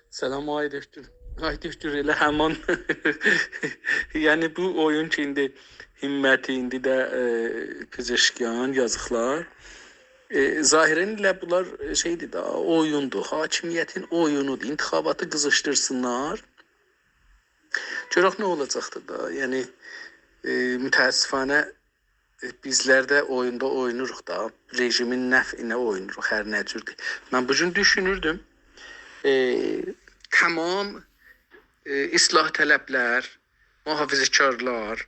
Selam Aydıştır. Aydıştır elə həman. Yəni bu oyun ki indi Himməti indi də Pezeşkiyan yazıqlar. Zahirən ilə bunlar şeydir da oyundur. Hakimiyyətin oyunudur. İntihabatı qızışdırsınlar. Görək nə olacaqdır da. Yəni mütəəssifanə bizlər də oyunda oynuruq da. Rejimin nəfinə oynuruq hər nə cürdür. Mən bu gün düşünürdüm. Tamam islah tələblər, muhafizəkarlar,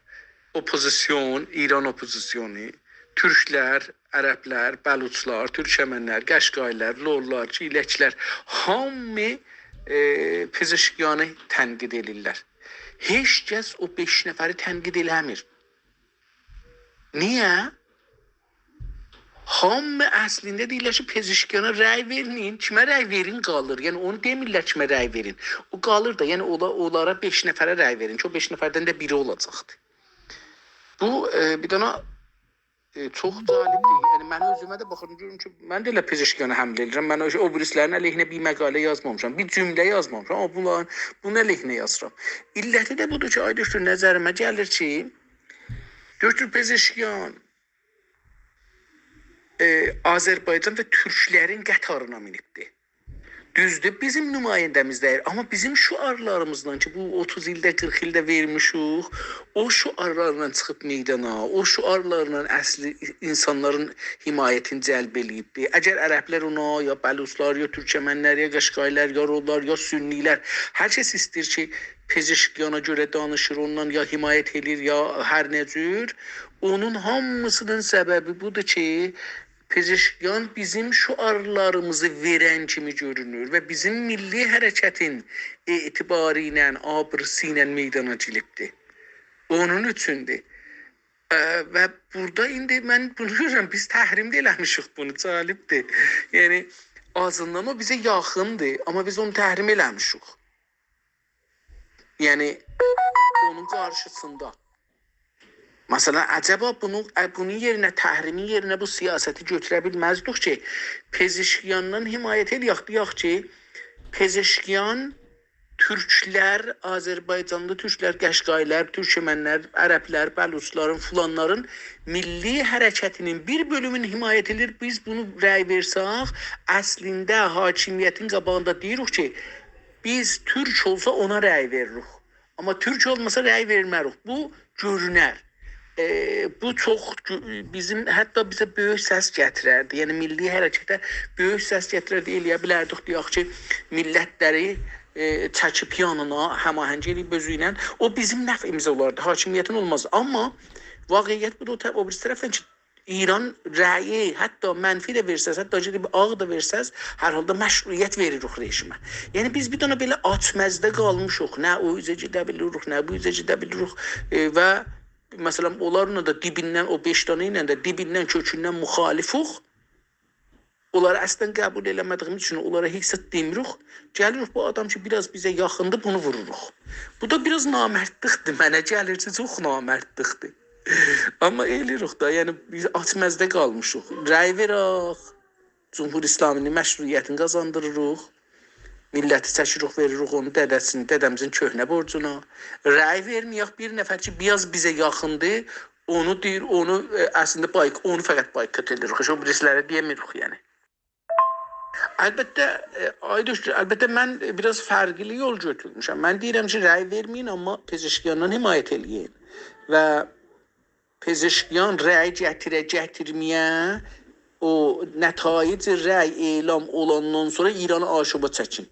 opozisyon, İran opozisyonu, Türklər, Ərəblər, Bəluçlar, Türkmənlər, Qəşqaylar, Lorlar, Çiləklər hamı Pezeşkiyanı tənqid edirlər. Heç kəs o 5 nəfəri tənqid eləmir. Niyə? Hamı əslində deyirlər ki, Pezeşkiyana rəy verməyin, kimə rəy verin qalır. Yəni onu demirlər kimə rəy verin. O qalır da, yəni onlara 5 nəfərə rəy verin ki, o 5 nəfərdən də biri olacaqdır. Bu bir dana çox cəlibdir. Yəni mən özümə də baxıram görürüm ki, mən də elə Pezeşkiyana həml edirəm. Mən o birislərin əleyhinə bir məqalə yazmamışam, bir cümlə yazmamışam. Amma bunun əleyhinə yazıram. İlləti də budur ki, Aydışdır nəzərimə gəlir ki, Göktürk Pezeşkiyan Azərbaycan və Türklərin qatarına minibdir. Düzdür, bizim nümayəndəmiz deyil, amma bizim şüarlarımızdan ki, bu 30 ildə, 40 ildə vermişik, o şüarlarla çıxıb meydana, o şüarlarla əsli insanların himayətini cəlb eləyibdir. Əgər ərəblər ona, ya bəluslar, ya türkmənlər, ya qəşqaylar, ya rollar, ya sünnilər, hər kəs istəyir ki, Pezeşkiyana görə danışır, ondan ya himayət edir, ya hər nə cür. Onun hamısının səbəbi budur ki, Pezeşkiyan bizim şüarlarımızı verən kimi görünür və bizim milli hərəkətin etibarı ilə, abrısı ilə meydana gəlibdir. Onun üçündür. Və burada indi mən bunu görürəm, biz təhrimdə eləmişik bunu, cəlibdir. Yəni azından o bizə yaxındır, amma biz onu təhrim eləmişik. Yəni onun qarşısında. Məsələn, acaba bunun yerinə, təhrimin yerinə bu siyasəti götürə bilməzdik ki, Pezeşkiyandan himayət eləyək, deyək ki, Pezeşkiyan Türklər, Azərbaycanlı Türklər, Qəşqaylar, Türkmənlər, Ərəblər, Bəluçların, filanların milli hərəkətinin bir bölümünü himayət edir. Biz bunu rəy versək, əslində hakimiyyətin qabağında deyirik ki, biz Türk olsa ona rəy veririk. Amma Türk olmasa rəy vermərik. Bu görünər. Bu çox bizim hətta bizə böyük səs gətirərdi. Yəni milli hərəkətə böyük səs gətirərdi. Eləyə bilərdik deyək ki, millətləri çəkib yanına, həmahəng edib özü ilə. O bizim nəfimizə olardı. Hakimiyyətin olmaz. Amma vaqiət budur. O bir tərəfdən ki, İran rəyi, hətta mənfi də versəz, hətta gedib ağ da versəz, hər halda məşruiyyət veririk rejimə. Yəni biz bir dana belə açməzdə qalmışıq. Nə o üzə gedə bilirik, nə bu üzə gedə bilirik və məsələn, onlarla da dibindən, o 5 dana ilə də dibindən, kökündən müxalifik. Onları əslən qəbul eləmədiyimiz üçün onlara heç demirik. Gəlirik bu adam ki, biraz bizə yaxındır, bunu vururuq. Bu da biraz namərdlikdir. Mənə gəlir ki, çox namərdlikdir. Amma eləyirik da, yəni biz açməzdə qalmışıq. Rəy verək, Cumhur İslaminin məşruiyyətini qazandırırıq. Milləti çəkirik, veririk onun dədəmizin köhnə borcuna. Rəy verməyək, bir nəfər ki, biraz bizə yaxındır, onu deyir, onu əslində onu fəqət boykot edirik. O birislərə deyemirik yəni. Əlbəttə mən biraz fərqli yol götürmüşəm. Mən deyirəm ki, rəy verməyin, amma Pezeşkiyandan himayət eləyin. Və Pezeşkiyan rəy gətirməyə o nətayic rəy elam olandan sonra İranı aşuba çəkin.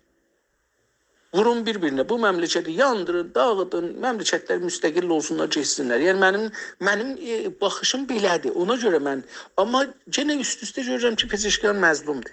Vurun bir-birinə, bu məmləkəti yandırın, dağıdın, məmləkətlər müstəqil olsunlar, geçsinlər. Yəni mənim baxışım belədir, ona görə mən. Amma yenə üst-üstə görürəm ki, Pezeşkiyan məzlumdur.